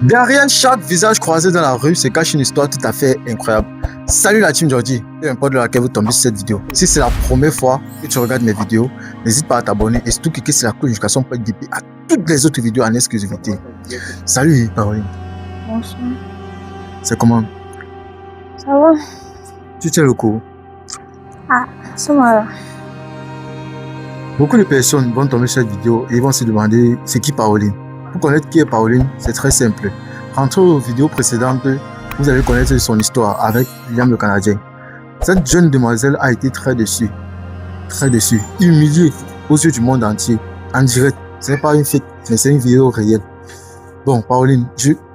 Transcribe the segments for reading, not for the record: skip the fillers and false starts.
Derrière chaque visage croisé dans la rue se cache une histoire tout à fait incroyable. Salut la team Jordi, peu importe de laquelle vous tombez sur cette vidéo. Si c'est la première fois que tu regardes mes vidéos, n'hésite pas à t'abonner et surtout cliquer sur la cloche de notification pour être guidé à toutes les autres vidéos en exclusivité. Salut Caroline. Bonsoir. C'est comment? Ça va? Tu tiens le coup? Ah, c'est moi là. Beaucoup de personnes vont tomber sur cette vidéo et vont se demander c'est qui Pauline. Pour connaître qui est Pauline, c'est très simple. Rentrez aux vidéos précédentes, vous allez connaître son histoire avec William le Canadien. Cette jeune demoiselle a été très déçue, humiliée aux yeux du monde entier, en direct. Ce n'est pas une fake, mais c'est une vidéo réelle. Bon, Pauline,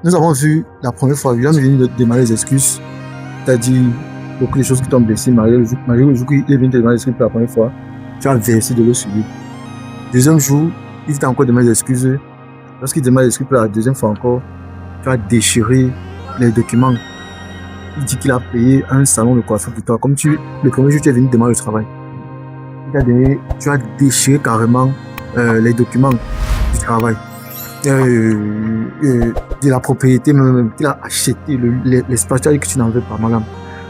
nous avons vu la première fois, William est venu te demander des excuses. Tu as dit beaucoup de choses qui t'ont blessé, malgré le jour qu'il est venu te demander des excuses pour la première fois. Tu as versé de l'eau sur lui. Deuxième jour, il t'a encore demandé des excuses. Lorsqu'il demande des excuses pour la deuxième fois encore, tu as déchiré les documents. Il dit qu'il a payé un salon de coiffure pour toi. Comme le premier jour, tu es venu demander le travail. Tu as déchiré carrément les documents du travail. De la propriété même qu'il a acheté, l'espace que tu n'en veux pas, madame.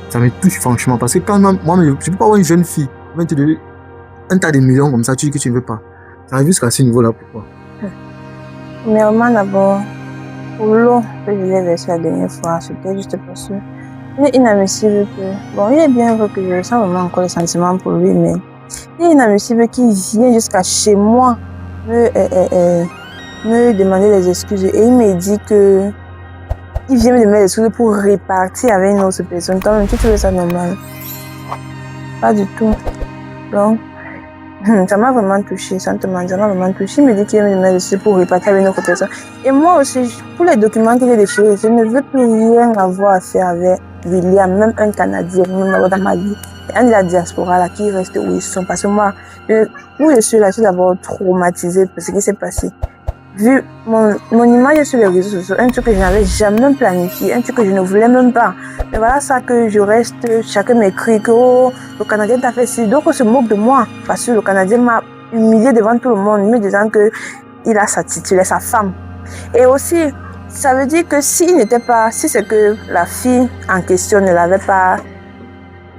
Ça me touche franchement. Parce que quand moi, je ne peux pas avoir une jeune fille, te donner un tas de millions comme ça, tu dis que tu ne veux pas. Ça arrive jusqu'à ce niveau-là, pourquoi? Premièrement, d'abord, pour l'eau que je l'ai versée la dernière fois, c'était juste parce que il est inadmissible que... Bon, il est bien vrai que je ressens vraiment encore les sentiments pour lui, mais il est inadmissible qu'il vienne jusqu'à chez moi me demander des excuses. Et il me dit que il vient me demander des excuses pour répartir avec une autre personne. Toi-même, tu trouves ça normal? Pas du tout. Donc, ça m'a vraiment touché, ça m'a vraiment touché. Il me dit qu'il vient me demander des excuses pour répartir avec une autre personne. Et moi aussi, pour les documents que j'ai déchirés, je ne veux plus rien avoir à faire avec William, même un Canadien, même dans ma vie. Un de la diaspora là qui reste où ils sont. Parce que moi, où je suis là, je suis d'abord traumatisée par ce qui s'est passé. Vu mon image sur les réseaux sociaux, un truc que je n'avais jamais planifié, un truc que je ne voulais même pas. Mais voilà ça que je reste, chacun m'écrit que oh, le Canadien t'a fait ci. Donc on se moque de moi parce que le Canadien m'a humilié devant tout le monde, me disant que il a sa titulaire, sa femme. Et aussi, ça veut dire que si c'est que la fille en question ne l'avait pas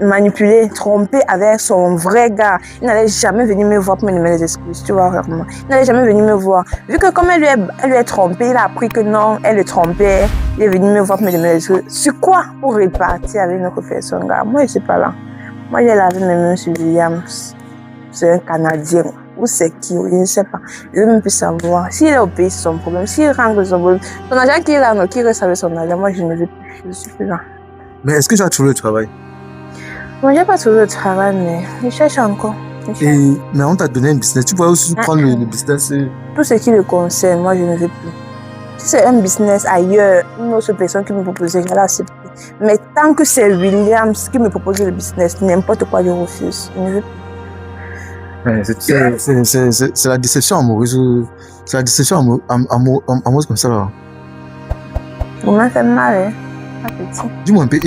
manipulé, trompé avec son vrai gars, il n'allait jamais venir me voir pour me demander des excuses, tu vois, vraiment. Il n'allait jamais venir me voir. Vu que comme elle lui est trompée, il a appris que non, elle le trompait, il est venu me voir pour me demander des excuses. Sur quoi? Pour répartir avec notre personne, gars. Moi, je ne suis pas là. Moi, j'ai lavé mes mains sur William. C'est un Canadien. Ou c'est qui? Je ne sais pas. Je ne veux même plus savoir. S'il est au pays, c'est son problème. S'il rentre son problème, son agent qui rentre, qui reste avec son agent, moi, je ne veux plus. Je ne suis plus là. Mais est-ce que tu as trouvé le travail? Bon, j'ai pas trouvé le travail, mais je cherche encore. Mais on t'a donné un business. Tu pourrais aussi prendre le business. Tout ce qui le concerne, moi, je ne veux plus. Si c'est un business ailleurs, une autre personne qui me propose, j'allais accepter. Mais tant que c'est Williams qui me propose le business, n'importe quoi, je refuse. Je ne veux plus. C'est la déception amoureuse. C'est la déception amoureuse comme ça, là. Vous m'avez fait mal, hein? Pas petit. Dis-moi un peu,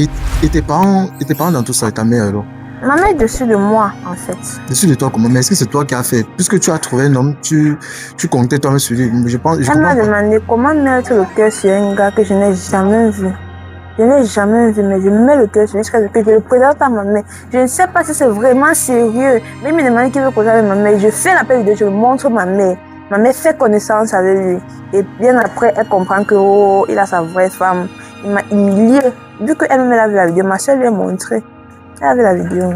et tes parents dans tout ça, et ta mère alors? Ma mère est dessus de moi, en fait. Dessus de toi comment? Mais est-ce que c'est toi qui as fait? Puisque tu as trouvé un homme, tu comptais toi-même sur lui. Elle m'a demandé comment mettre le cœur sur un gars que je n'ai jamais vu. Je n'ai jamais vu, mais je mets le cœur sur lui jusqu'à ce que je le présente à ma mère. Je ne sais pas si c'est vraiment sérieux. Mais il me demande qu'il veut causer avec ma mère. Je fais l'appel vidéo, je montre ma mère. Ma mère fait connaissance avec lui. Et bien après, elle comprend que oh, il a sa vraie femme. Il m'a humilié. Vu qu'elle-même a vu la vidéo, ma soeur lui a montré. Elle a vu la vidéo.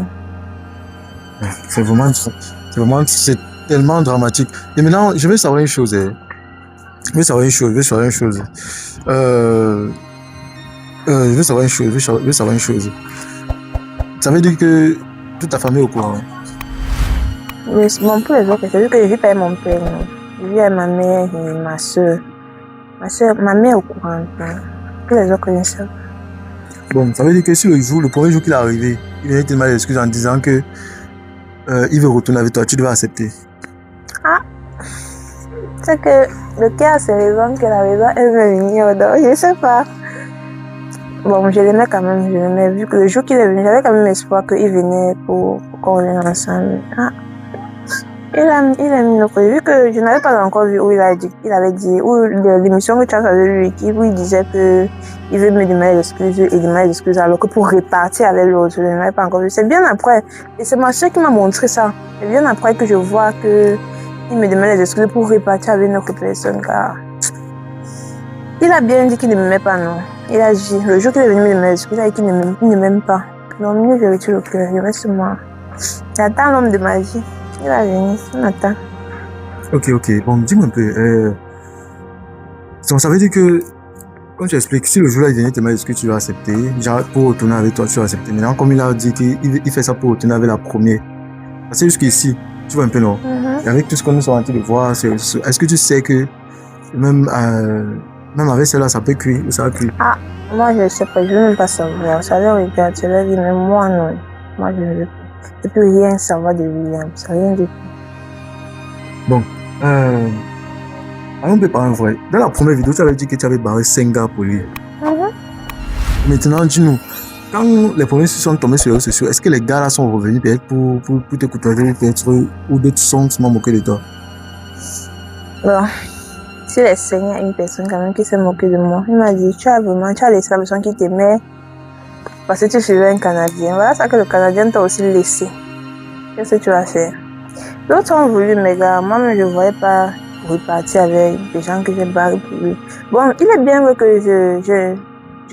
C'est tellement dramatique. Et maintenant, je veux savoir une chose. Je veux savoir une chose. Ça veut dire que toute ta famille est au courant. Mais bon, pour les autres, c'est vu que je vis pas avec mon père. Non. Je vis avec ma mère et ma soeur. Ma mère est au courant. Pour les autres, je ne sais pas. Bon, ça veut dire que si le premier jour qu'il est arrivé, il venait te demander des excuses en disant que il veut retourner avec toi, tu devais accepter. Ah, c'est que le cœur a ses raisons, que la raison elle veut venir, donc je ne sais pas. Bon, je l'aimais quand même, je l'aimais. Vu que le jour qu'il est venu, j'avais quand même espoir qu'il venait pour qu'on vienne ensemble. Ah, Il a mis le côté. Vu que je n'avais pas encore vu où il avait dit, où l'émission que tu as avec lui, où il disait que il veut me demander l'excuse et demander l'excuse, alors que pour répartir avec l'autre, je n'avais pas encore vu. C'est bien après, et c'est ma soeur qui m'a montré ça. C'est bien après que je vois que il me demande des excuses pour répartir avec une autre personne, car il a bien dit qu'il ne m'aimait pas, non. Il a dit, le jour qu'il est venu me demander des excuses, il a dit qu'il ne m'aime pas. Donc mieux je retire le cœur, je reste moi. J'attends l'homme de ma vie. Il va venir, on attend. Ok. Bon, dis-moi un peu. Donc, ça veut dire que, comme tu expliques, si le jour-là il venait te demander ce que tu vas accepter, genre pour retourner avec toi, tu vas accepter. Maintenant, comme il a dit qu'il fait ça pour retourner avec la première, parce que jusqu'ici, tu vois un peu, non? Et avec tout ce que nous sommes en train de voir, est-ce que tu sais que même avec celle-là, ça peut cuire ou ça va cuire? Ah, moi je ne sais pas, je ne veux même pas savoir. Ça le regarde, je leur dis, mais moi non. Moi je ne veux pas. Je ne peux rien savoir de William, c'est rien du tout. Bon, on peut parler vrai. Dans la première vidéo, tu avais dit que tu avais barré 5 gars pour lui. Maintenant, dis-nous, quand les premiers sont tombés sur les réseaux sociaux, est-ce que les gars là sont revenus peut-être pour te coûter peut-être ou d'autres sont moqués de toi? Bon, si les 5, il y a une personne quand même qui s'est moquée de moi. Il m'a dit, tu as laissé la personne qui t'aimait parce que tu suivais un Canadien. Voilà ça que le Canadien t'a aussi laissé. Qu'est-ce que tu vas faire? D'autres ont voulu, mais gars, moi-même je ne voyais pas repartir avec des gens que j'ai barrés pour lui. Bon, il est bien vrai que je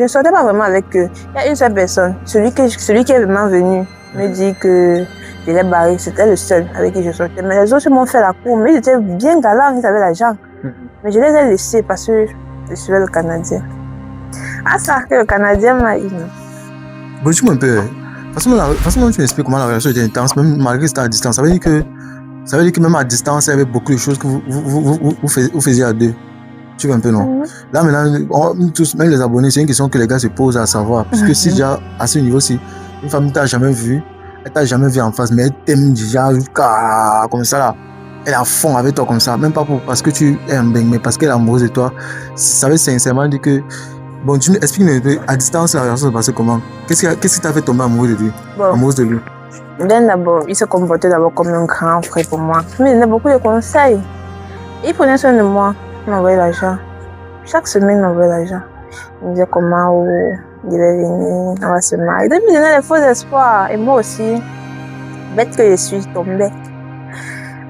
ne sortais pas vraiment avec eux. Il y a une seule personne, celui qui est vraiment venu me dire que je l'ai barré, c'était le seul avec qui je sortais. Mais les autres m'ont fait la cour, mais ils étaient bien galants, ils avaient l'argent. Mais je les ai laissés parce que je suivais le Canadien. Ah ça, que le Canadien m'a dit. Bon, dis-moi un peu, de toute façon, tu m'expliques comment la relation était intense, même malgré que c'était à distance. Ça veut dire que même à distance, il y avait beaucoup de choses que vous faisiez à deux. Tu vois un peu, non? Là, maintenant, nous tous, même les abonnés, c'est une question que les gars se posent à savoir. Puisque si déjà, à ce niveau-ci, une femme ne t'a jamais vu, elle t'a jamais vu en face, mais elle t'aime déjà comme ça, là. Elle est à fond avec toi comme ça. Même pas parce que tu es un bang, mais parce qu'elle est amoureuse de toi. Ça veut sincèrement dire que. Bon, tu expliques un peu, à distance, la relation se passait comment? Qu'est-ce qui t'a fait tomber amoureux de lui? Bon. Amoureuse de lui? D'abord, il se comportait d'abord comme un grand frère pour moi. Il me donnait beaucoup de conseils. Il prenait soin de moi. Il m'envoyait l'argent. Chaque semaine, il m'envoyait l'argent. Il me disait comment il devait venir, on va se marier. Il me donnait des faux espoirs. Et moi aussi, bête que je suis, tombée.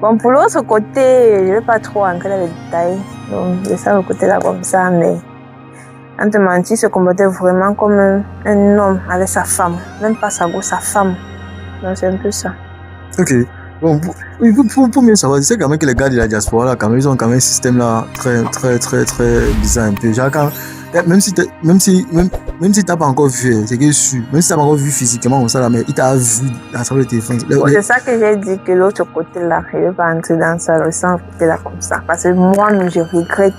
Bon, pour l'autre côté, je ne vais pas trop entrer dans les détails. Donc, je sens le côté là comme ça, mais en te mentir, il se comportait vraiment comme un homme avec sa femme. Même pas sa grosse, sa femme. Donc, c'est un peu ça. Ok. Bon, pour mieux savoir, je sais quand même que les gars de la diaspora, là, quand même, ils ont quand même un système là très bizarre un peu. Genre, même si t'as pas encore vu, c'est que même si t'as pas encore vu physiquement comme ça, là, mais il t'a vu à travers le téléphone. C'est ça que j'ai dit, que l'autre côté là, je ne vais pas entrer dans ça, le sens côté là comme ça. Parce que moi, je regrette.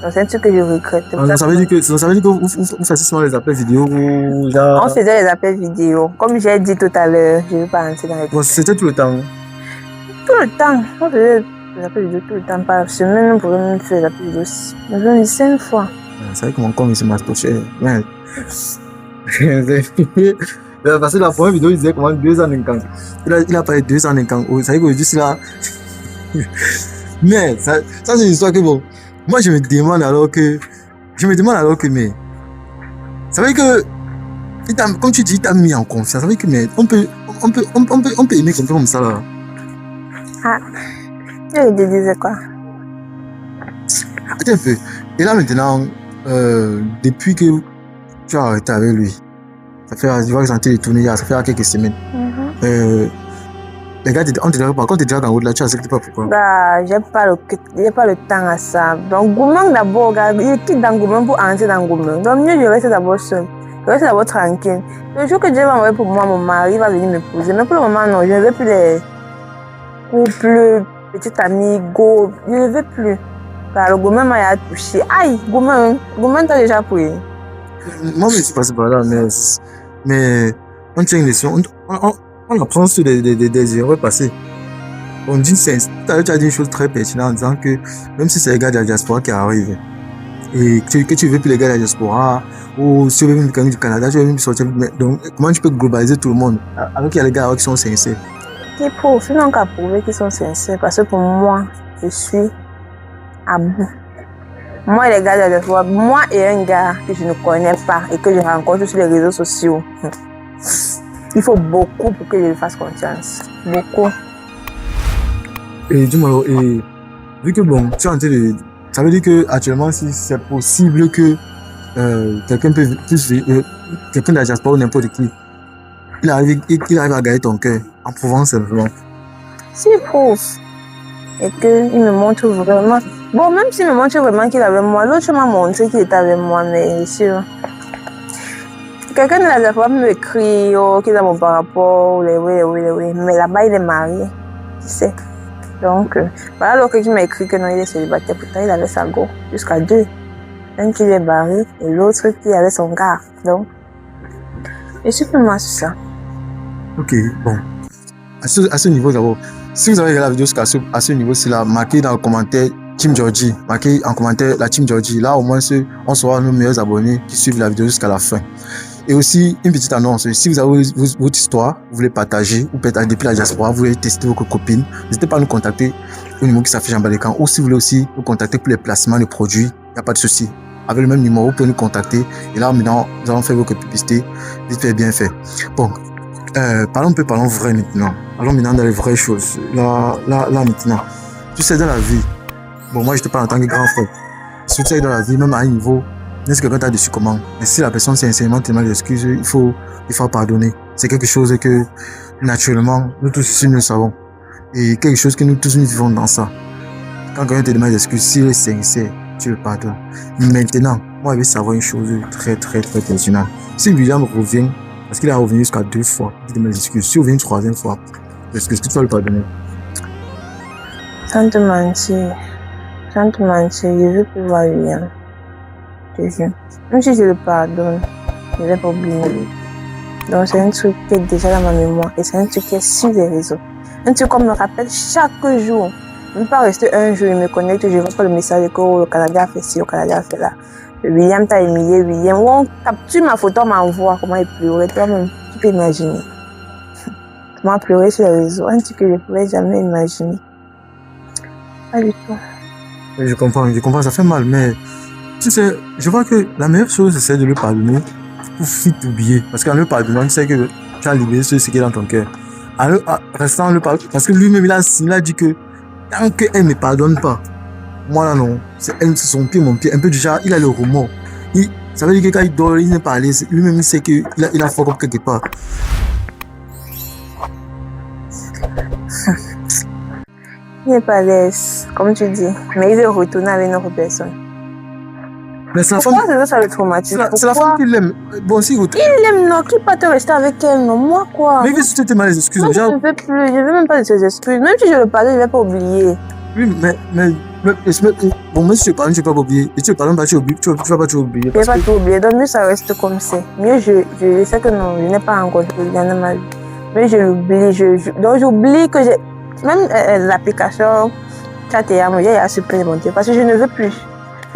Donc, c'est un truc que je regrette. Ça veut dire que vous faites seulement les appels vidéo ou genre... On faisait les appels vidéo. Comme j'ai dit tout à l'heure, je ne vais pas entrer dans les... Bon, c'était tout le temps. Tout le temps. On faisait les appels vidéo tout le temps. Par semaine, on pouvait même faire les appels vidéo. On faisait 5 fois. C'est vrai que mon corps, il se mastochait. Ouais. Parce que la première vidéo, il disait comment 2 ans d'incan. Il a parlé 2 ans d'incan. Ça veut dire que juste là... Mais, ça c'est une histoire que bon... Moi, je me demande alors que, mais, ça veut dire que, comme tu dis, il t'a mis en confiance. Ça veut dire que, mais, on peut aimer quelqu'un comme ça, là. Ah, je te disais quoi? Attends un peu. Et là, maintenant, depuis que tu as arrêté avec lui, ça fait, je vois que ça tourné, ça fait quelques semaines. Les gars, on te dirait pas, quand tu es déjà en haut de là, tu acceptes pas pourquoi? Bah, j'ai pas le temps à ça. Donc, Goumang d'abord, il quitte dans Goumang pour entrer dans Goumang. Donc, mieux, je reste d'abord seul. Je reste d'abord tranquille. Le jour que Dieu va envoyer pour moi, mon mari va venir m'épouser. Mais pour le moment, non, je ne veux plus les couples, petites amies, go. Je ne veux plus. Car le Goumang m'a touché. Aïe, Goumang t'a déjà pris. Moi, je suis passé par là, mais on tient une leçon. On apprend sur des erreurs passées. On dit, tu as dit une chose très pertinente en disant que même si c'est les gars de la diaspora qui arrivent et que tu veux plus les gars de la diaspora ou si tu veux même du Canada, tu veux même sortir. Donc, comment tu peux globaliser tout le monde alors qu'il y a les gars qui sont sincères? Qui prouve, ils n'ont qu'à prouver qu'ils sont sincères. Parce que pour moi, je suis à bout. Moi, les gars de la fois, moi et un gars que je ne connais pas et que je rencontre sur les réseaux sociaux, il faut beaucoup pour que je lui fasse confiance. Beaucoup. Et dis-moi, et vu que bon, tu es en train de. Ça veut dire que actuellement, si c'est possible que quelqu'un peut quelqu'un de la diaspora ou n'importe qui, il arrive à gagner ton cœur en prouvant simplement. S'il prouve et qu'il me montre vraiment. Bon, même s'il me montre vraiment qu'il est avec moi, l'autre m'a montré qu'il était avec moi, mais sûr. Quelqu'un de la diaspora peut m'écrire qu'il a mon par rapport, oui. Mais là-bas, il est marié, tu sais. Donc, voilà l'autre qui m'a écrit que non, il est célibataire. Pourtant, il avait sa go jusqu'à 2. Un qui lui est barré et l'autre qui avait son gars. Donc, je suis plus moi sur ça. Ok, bon. À ce niveau d'abord, si vous avez regardé la vidéo jusqu'à à ce niveau, c'est là, marqué dans le commentaire Team Georgie. Marqué en commentaire la Team Georgie. Là, au moins, on saura nos meilleurs abonnés qui suivent la vidéo jusqu'à la fin. Et aussi, une petite annonce. Si vous avez votre histoire, vous voulez partager, ou peut-être depuis la diaspora, vous voulez tester vos copines, n'hésitez pas à nous contacter au numéro qui s'affiche en bas de l'écran. Ou si vous voulez aussi nous contacter pour les placements de produits, il n'y a pas de souci. Avec le même numéro, vous pouvez nous contacter. Et là, maintenant, nous allons faire vos publicités. Vite fait, bien fait. Bon, parlons vrai maintenant. Allons maintenant dans les vraies choses. Là, maintenant. Tu sais, dans la vie, bon, moi, je te parle en tant que grand frère. Si tu sais, dans la vie, même à un niveau, est-ce que quelqu'un t'a déçu comment? Mais si la personne sincèrement te demande des excuses, il faut pardonner. C'est quelque chose que, naturellement, nous tous ici, nous le savons. Et quelque chose que nous tous, nous vivons dans ça. Quand quelqu'un te demande des excuses, s'il est sincère, tu le pardonnes. Maintenant, moi, je vais savoir une chose très, très, très personnelle. Si William revient, parce qu'il a revenu jusqu'à 2 fois, il demande des excuses. Si il revient une 3e fois, est-ce que tu vas le pardonner? Sans te mentir, je veux plus voir William. Même si je le pardonne, je ne vais pas oublier. Donc c'est un truc qui est déjà dans ma mémoire et c'est un truc qui est sur les réseaux. Un truc qu'on me rappelle chaque jour. Même pas rester un jour, il me connecte, je vois pas le message que le Canada a fait ci, le Canada a fait là. William t'a humilié, William. On capture ma photo, on m'envoie comment il pleurait. Toi-même, tu peux imaginer. Comment pleurer sur les réseaux, un truc que je ne pouvais jamais imaginer. Pas du tout. Je comprends, ça fait mal, mais tu sais, je vois que la meilleure chose, c'est de le pardonner pour vite oublier. Parce qu'en le pardonnant, tu sais que tu as libéré ce qui est dans ton cœur. En restant le pardonner, parce que lui-même, il a dit que tant qu'elle ne me pardonne pas, moi là non, c'est son pied, mon pied. Un peu du genre, il a le remords. Ça veut dire que quand il dort, il n'est pas à l'aise. Lui-même, il sait qu'il a fuck up quelque part. Il n'est pas à l'aise, comme tu dis. Mais il veut retourner avec une autre personne. Mais c'est la Pourquoi femme. ça le traumatise? C'est la femme qui l'aime. Bon, si il l'aime, non, qui peut te rester avec elle, non, moi quoi. Mais il veut surtout te demander des excuses. Moi, je ne veux plus, je ne veux même pas de ses excuses. Même si je le pardonne, je ne vais pas oublier. Oui, bon, même si tu parles, tu ne vas pas oublier. Et tu ne parles pas, tu ne vas pas tout oublier. Je ne vais pas tout oublier, donc mieux ça reste comme c'est. Mieux je sais que non, je n'ai pas rencontré dans ma vie. Mais je l'oublie, donc j'oublie que j'ai. Même l'application Chateyamo, il y a supplémenté parce que je ne veux plus.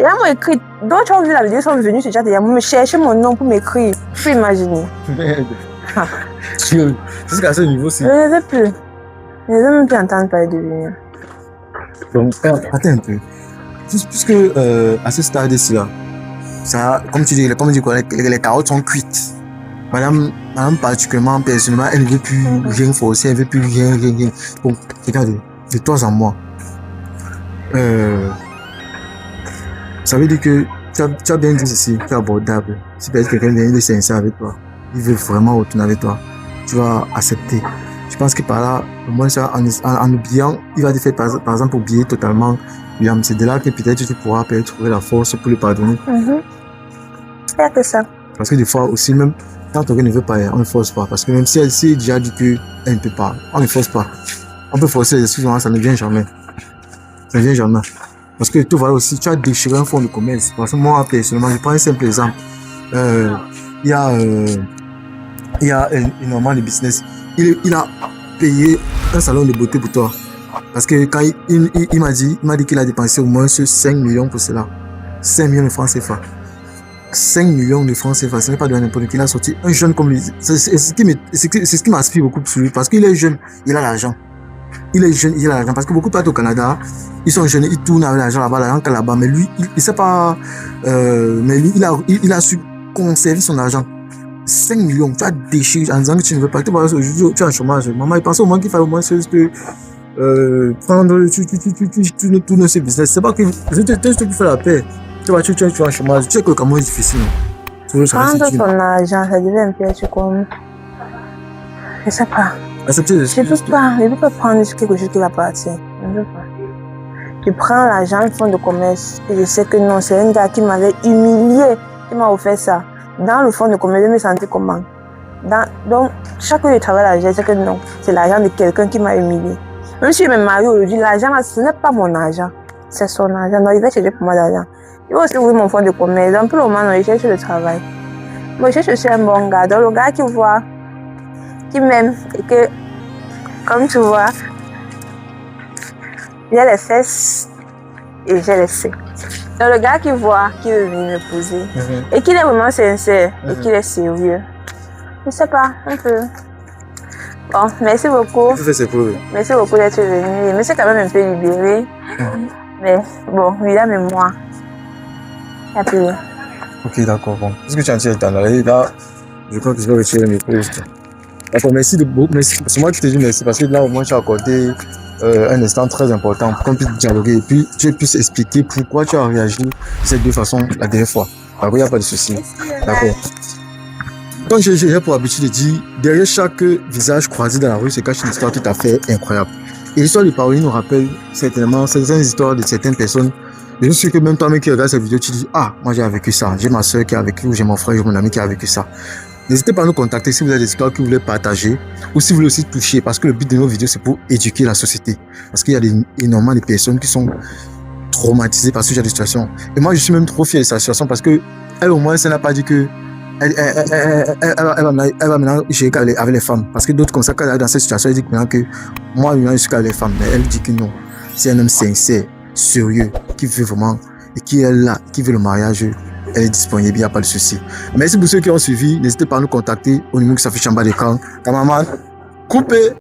Et là, moi, écrit. Donc, tu as vu la vidéo, ils sont venus sur Chateyamo me chercher mon nom pour m'écrire. Tu peux imaginer. Merde. Jusqu'à ce niveau, c'est. Je ne veux plus. Je ne veux même plus entendre parler de lui. Donc, attends un peu. Puisque à ce stade-ci, là, ça, comme tu dis, les carottes sont cuites. Madame, particulièrement, personnellement, elle ne veut plus rien forcer, elle ne veut plus rien. Bon, regarde, de toi en moi. Ça veut dire que tu as bien dit ceci, tu es abordable. Si peut-être quelqu'un vient de sincère avec toi, il veut vraiment retourner avec toi, tu vas accepter. Je pense que par là, au moins ça, en oubliant, il va te faire par exemple oublier totalement William. C'est de là que peut-être tu pourras trouver la force pour le pardonner. C'est que ça. Parce que des fois aussi, même quand quelqu'un ne veut pas, on ne force pas. Parce que même si elle sait déjà dit qu'elle ne peut pas, on ne force pas. On peut forcer les excuses, ça ne vient jamais. Ça ne vient jamais. Parce que tout va aussi, tu as déchiré un fonds de commerce. Parce que moi, personnellement, je prends un simple exemple. Il y a un normal de business. Il a payé un salon de beauté pour toi. Parce que quand il m'a dit qu'il a dépensé au moins 5 millions pour cela. 5 millions de francs CFA. 5 millions de francs CFA, ce n'est pas de n'importe qui. Il a sorti un jeune comme lui. C'est ce qui m'inspire beaucoup sur lui, parce qu'il est jeune, il a l'argent. Il est jeune, il a l'argent. Parce que beaucoup de partent au Canada, ils sont jeunes, ils tournent avec l'argent là-bas, mais lui, il sait pas, mais lui, il a su conserver son argent. 5 millions, tu as déchiré en disant que tu ne veux pas. Tu es en chômage. Maman, il pense au moins qu'il fallait au moins prendre, tu tournes ce business. C'est pas que tu fais la paix. Tu es en chômage. Tu sais que le Cameroun est difficile. Prendre ton argent, ça devient un peu comme. Je sais pas. Je peux pas prendre quelque chose qui va partir. Je ne veux pas. Je prends l'argent, le fonds de commerce, et je sais que non, c'est un gars qui m'avait humilié, qui m'a offert ça. Dans le fonds de commerce, je me sentais comment? Donc, chaque fois que je travaille l'argent, je sais que non, c'est l'argent de quelqu'un qui m'a humilié. Même si je me marie aujourd'hui, l'argent, ce n'est pas mon argent. C'est son argent. Donc, il va chercher pour moi l'argent. Il va aussi ouvrir mon fonds de commerce. Donc, pour le moment, je cherche le travail. Moi, je cherche un bon gars. Donc, le gars qui voit, qui m'aime, et que, comme tu vois, j'ai les fesses et j'ai les seins. Donc, le gars qui voit, qui veut venir m'épouser, et qu'il est vraiment sincère, et qu'il est sérieux. Je sais pas, un peu. Bon, merci beaucoup. Merci beaucoup d'être venu. Je me suis quand même un peu libérée. Mais bon, il a même moi. Ok, d'accord. Bon. Est-ce que tu as tiré ta là, je crois que je vais retirer mes postes. D'accord, merci. C'est moi qui te dis merci parce que là, au moins, tu as accordé un instant très important pour qu'on puisse dialoguer et puis tu puisses expliquer pourquoi tu as réagi de ces deux façons la dernière fois. D'accord, il n'y a pas de souci. D'accord. Comme j'ai pour habitude de dire, derrière chaque visage croisé dans la rue se cache une histoire tout à fait incroyable. Et l'histoire de Pauline nous rappelle certainement certaines histoires de certaines personnes. Je suis sûr que même toi-même qui regarde cette vidéo, tu dis, ah, moi j'ai vécu ça, j'ai ma soeur qui a vécu, ou j'ai mon frère, j'ai mon ami qui a vécu ça. N'hésitez pas à nous contacter si vous avez des histoires que vous voulez partager ou si vous voulez aussi toucher, parce que le but de nos vidéos, c'est pour éduquer la société. Parce qu'il y a énormément de personnes qui sont traumatisées par ce genre de situation. Et moi, je suis même trop fier de sa situation parce que elle, au moins, ça n'a pas dit que elle va maintenant gérer avec les femmes. Parce que d'autres comme ça, quand elle est dans cette situation, elle dit maintenant que moi, je suis avec les femmes. Mais elle dit que non. C'est un homme sincère, sérieux, qui veut vraiment, et qui est là, qui veut le mariage, elle est disponible, il n'y a pas de souci. Merci pour ceux qui ont suivi. N'hésitez pas à nous contacter au numéro qui s'affiche en bas d'écran. Cameraman, coupez!